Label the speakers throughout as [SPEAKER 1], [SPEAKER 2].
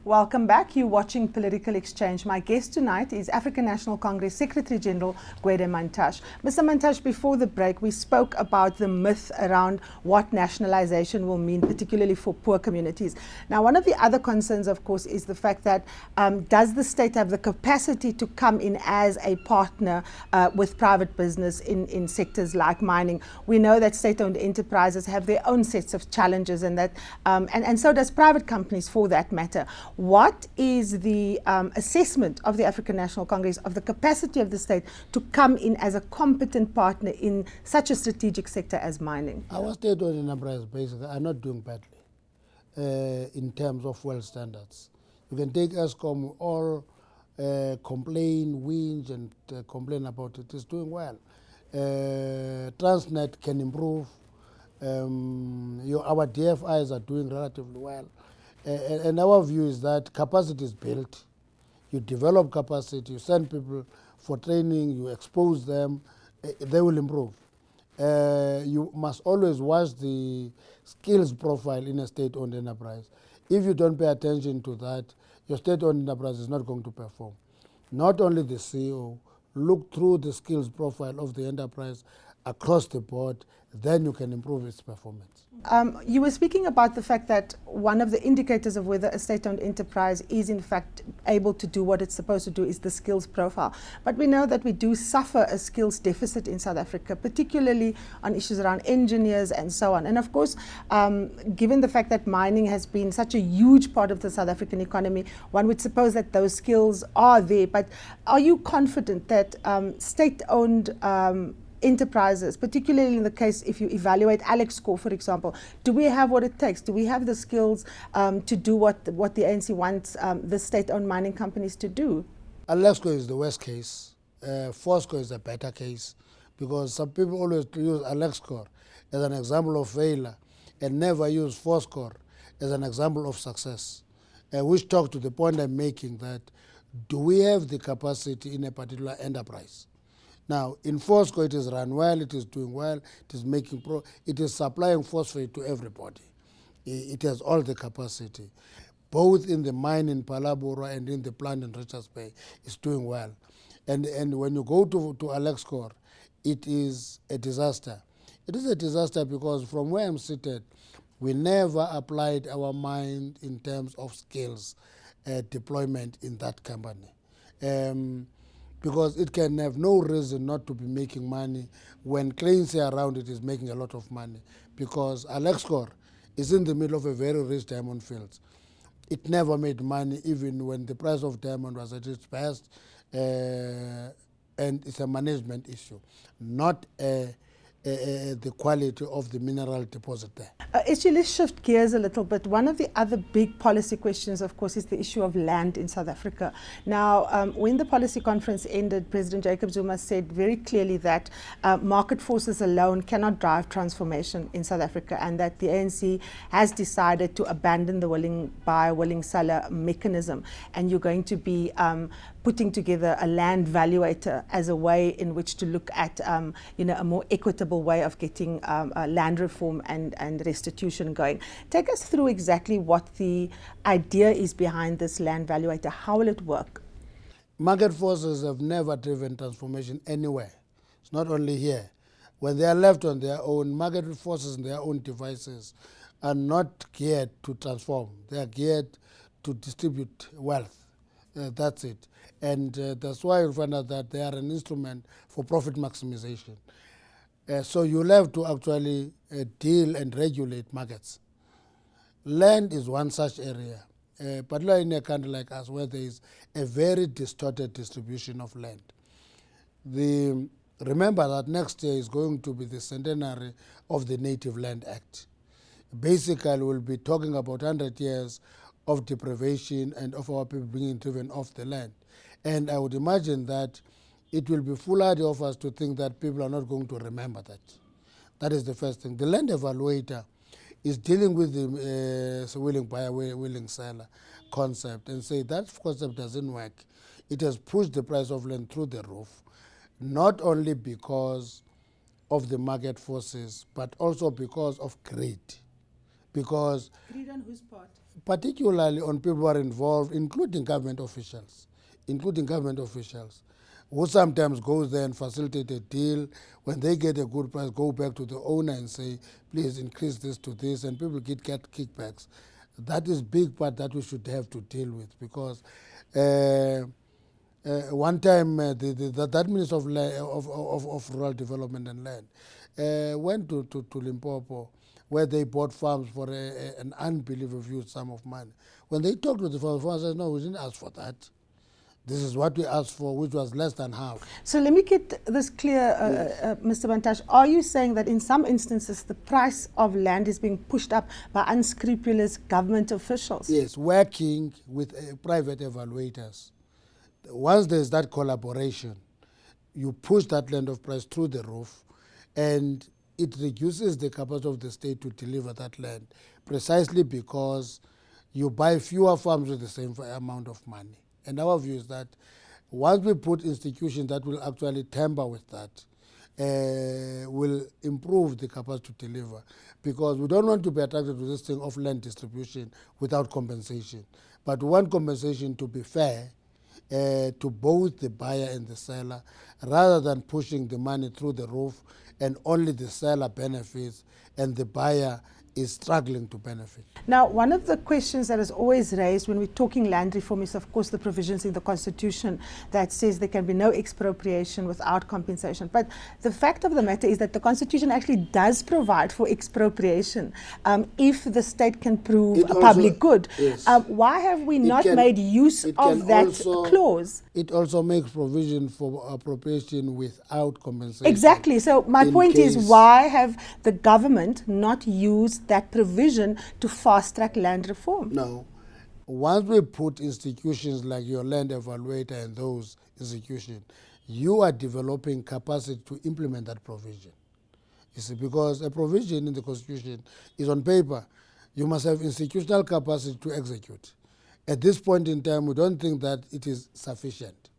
[SPEAKER 1] Welcome back. You're watching Political Exchange. My guest tonight is African National Congress Secretary General Gwede Mantashe. Mr. Mantashe, before the break, we spoke about the myth around what nationalisation will mean, particularly for poor communities. Now, one of the other concerns, of course, is the fact that does the state have the capacity to come in as a partner with private business in sectors like mining? We know that state-owned enterprises have their own sets of challenges, and that and so does private companies, for that matter. What is the assessment of the African National Congress of the capacity of the state to come in as a competent partner in such a strategic sector as mining?
[SPEAKER 2] Our state-owned enterprises basically are not doing badly in terms of well standards. You can take Eskom, we all complain, whinge and complain about it. It's doing well. Transnet can improve. Our DFIs are doing relatively well. And our view is that capacity is built. You develop capacity, you send people for training, you expose them, they will improve. You must always watch the skills profile in a state-owned enterprise. If you don't pay attention to that, your state-owned enterprise is not going to perform. Not only the CEO, look through the skills profile of the enterprise across the board, then you can improve its performance.
[SPEAKER 1] You were speaking about the fact that one of the indicators of whether a state-owned enterprise is in fact able to do what it's supposed to do is the skills profile. But we know that we do suffer a skills deficit in South Africa, particularly on issues around engineers and so on. And of course, given the fact that mining has been such a huge part of the South African economy, one would suppose that those skills are there. But are you confident that state-owned enterprises, particularly in the case if you evaluate Alexco, for example, do we have what it takes? Do we have the skills to do what the ANC wants the state-owned mining companies to do?
[SPEAKER 2] Alexco is the worst case. Fosco is a better case, because some people always use Alexco as an example of failure and never use Fosco as an example of success. Which talk to the point I'm making, that do we have the capacity in a particular enterprise? Now, in Fosco, it is run well, it is doing well, it is making it is supplying phosphate to everybody. It has all the capacity. Both in the mine in Palabora and in the plant in Richards Bay, it's doing well. And when you go to Alexco, it is a disaster. It is a disaster because from where I'm seated, we never applied our mind in terms of skills deployment in that company. Because it can have no reason not to be making money when Cleansea around it is making a lot of money, because Alexco is in the middle of a very rich diamond field. It never made money even when the price of diamond was at its best, and it's a management issue, not the quality of the mineral deposit there.
[SPEAKER 1] Actually, let's shift gears a little bit. One of the other big policy questions, of course, is the issue of land in South Africa. Now, when the policy conference ended, President Jacob Zuma said very clearly that market forces alone cannot drive transformation in South Africa, and that the ANC has decided to abandon the willing buyer, willing seller mechanism, and you're going to be putting together a land valuator as a way in which to look at a more equitable way of getting land reform and restitution going. Take us through exactly what the idea is behind this land valuator. How will it work?
[SPEAKER 2] Market forces have never driven transformation anywhere. It's not only here. When they are left on their own, market forces and their own devices are not geared to transform. They are geared to distribute wealth. That's it. And that's why you find out that they are an instrument for profit maximization. So you'll have to actually deal and regulate markets. Land is one such area, particularly in a country like us where there is a very distorted distribution of land. Remember that next year is going to be the centenary of the Native Land Act. Basically, we'll be talking about 100 years of deprivation and of our people being driven off the land. And I would imagine that it will be foolhardy of us to think that people are not going to remember that. That is the first thing. The land evaluator is dealing with the willing buyer, willing seller concept, and say that concept doesn't work. It has pushed the price of land through the roof, not only because of the market forces, but also because of greed. Because
[SPEAKER 1] greed on whose part?
[SPEAKER 2] particularly on people who are involved, including government officials, who sometimes goes there and facilitate a deal. When they get a good price, go back to the owner and say, please increase this to this, and people get kickbacks. That is big part that we should have to deal with, because one time that Minister of Rural Development and Land went to Limpopo, where they bought farms for an unbelievable huge sum of money. When they talked to the farmers said, no, we didn't ask for that. This is what we asked for, which was less than half.
[SPEAKER 1] So let me get this clear, Mr. Mantashe. Are you saying that in some instances the price of land is being pushed up by unscrupulous government officials?
[SPEAKER 2] Yes, working with private evaluators. Once there's that collaboration, you push that land of price through the roof, and it reduces the capacity of the state to deliver that land, precisely because you buy fewer farms with the same amount of money. And our view is that once we put institutions that will actually tamper with that, will improve the capacity to deliver, because we don't want to be attracted to this thing of land distribution without compensation. But we want compensation to be fair to both the buyer and the seller, rather than pushing the money through the roof and only the seller benefits and the buyer is struggling to benefit.
[SPEAKER 1] Now, one of the questions that is always raised when we're talking land reform is, of course, the provisions in the Constitution that says there can be no expropriation without compensation. But the fact of the matter is that the Constitution actually does provide for expropriation if the state can prove a public good.
[SPEAKER 2] Yes.
[SPEAKER 1] Why have we not made use of that clause?
[SPEAKER 2] It also makes provision for appropriation without compensation.
[SPEAKER 1] Exactly. So my point is, why have the government not used that provision to fast-track land reform?
[SPEAKER 2] No. Once we put institutions like your land evaluator and those institutions, you are developing capacity to implement that provision. You see, because a provision in the Constitution is on paper. You must have institutional capacity to execute. At this point in time, we don't think that it is sufficient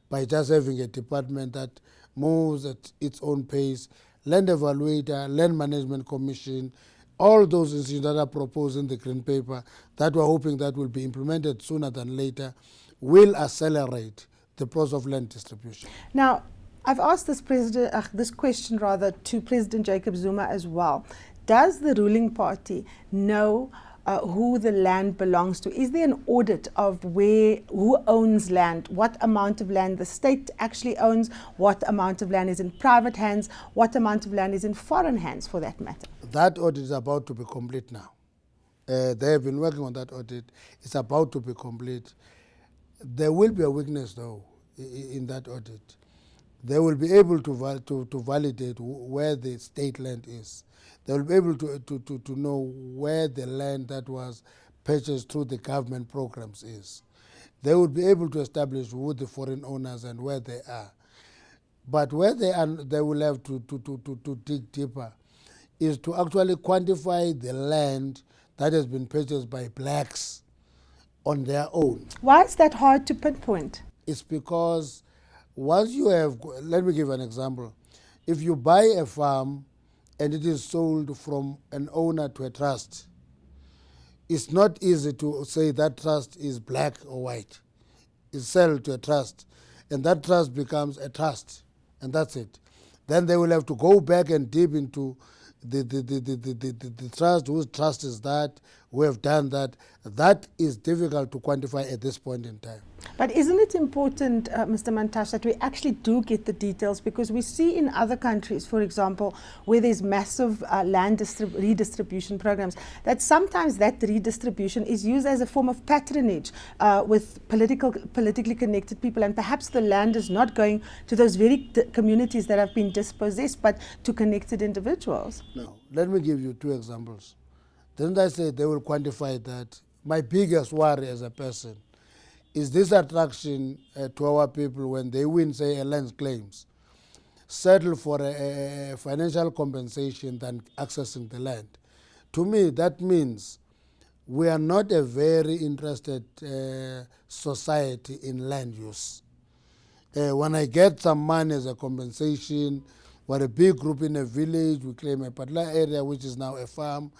[SPEAKER 2] by just having a department that moves at its own pace. Land evaluator, land management commission, all those issues that are proposed in the green paper that we're hoping that will be implemented sooner than later will accelerate the process of land distribution.
[SPEAKER 1] Now, I've asked this question to President Jacob Zuma as well. Does the ruling party know who the land belongs to? Is there an audit of who owns land, what amount of land the state actually owns, what amount of land is in private hands, what amount of land is in foreign hands for that matter?
[SPEAKER 2] That audit is about to be complete now. They have been working on that audit. It's about to be complete. There will be a weakness though in that audit. They will be able to validate where the state land is. They will be able to know where the land that was purchased through the government programs is. They will be able to establish who the foreign owners and where they are. But where they are, they will have to dig deeper, is to actually quantify the land that has been purchased by blacks on their own.
[SPEAKER 1] Why is that hard to pinpoint?
[SPEAKER 2] It's because once you have, let me give an example. If you buy a farm and it is sold from an owner to a trust, it's not easy to say that trust is black or white. It's sold to a trust, and that trust becomes a trust, and that's it. Then they will have to go back and deep into the trust, whose trust is that, who have done that. That is difficult to quantify at this point in time.
[SPEAKER 1] But isn't it important, Mr. Mantashe, that we actually do get the details? Because we see in other countries, for example, where there's massive land redistribution programs, that sometimes that redistribution is used as a form of patronage with politically connected people, and perhaps the land is not going to those very communities that have been dispossessed, but to connected individuals.
[SPEAKER 2] No, let me give you two examples. Didn't I say they will quantify that? My biggest worry as a person is this attraction to our people when they win, say, a land claims, settle for a financial compensation than accessing the land. To me, that means we are not a very interested society in land use. When I get some money as a compensation, we're a big group in a village, we claim a particular area which is now a farm,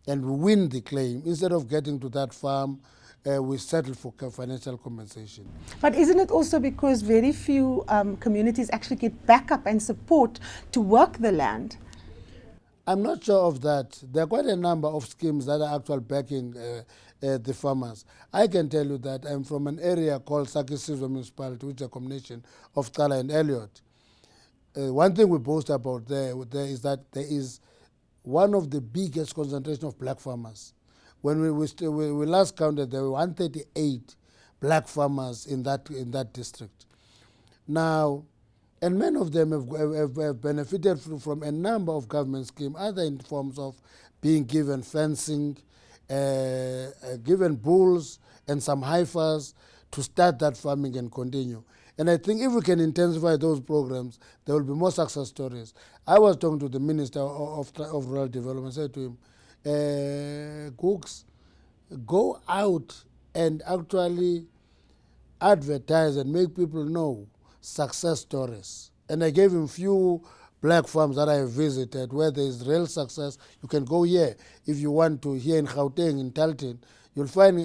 [SPEAKER 2] and we win the claim, instead of getting to that farm, we settle for financial compensation.
[SPEAKER 1] But isn't it also because very few communities actually get backup and support to work the land?
[SPEAKER 2] I'm not sure of that. There are quite a number of schemes that are actually backing the farmers. I can tell you that I'm from an area called Sakisizwe Municipality, which is a combination of Tala and Elliot. One thing we boast about there is that there is one of the biggest concentration of black farmers. When we last counted, there were 138 black farmers in that district. Now, and many of them have benefited from a number of government schemes, either in forms of being given fencing, given bulls and some heifers to start that farming and continue. And I think if we can intensify those programs, there will be more success stories. I was talking to the Minister of Rural Development, I said to him, Cooks, go out and actually advertise and make people know success stories. And I gave him few black farms that I have visited where there is real success. You can go here. If you want to, here in Gauteng, in Talton, you'll find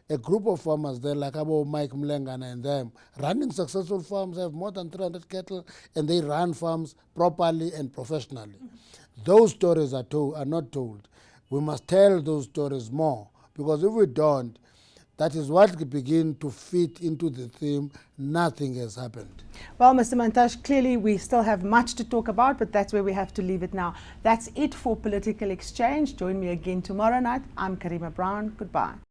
[SPEAKER 2] a group of farmers there, like about Mike Mlengana and them, running successful farms, have more than 300 cattle, and they run farms properly and professionally. Those stories are not told. We must tell those stories more, because if we don't, that is what begin to fit into the theme, nothing has happened.
[SPEAKER 1] Well, Mr. Mantashe, clearly we still have much to talk about, but that's where we have to leave it now. That's it for Political Exchange. Join me again tomorrow night. I'm Karima Brown. Goodbye.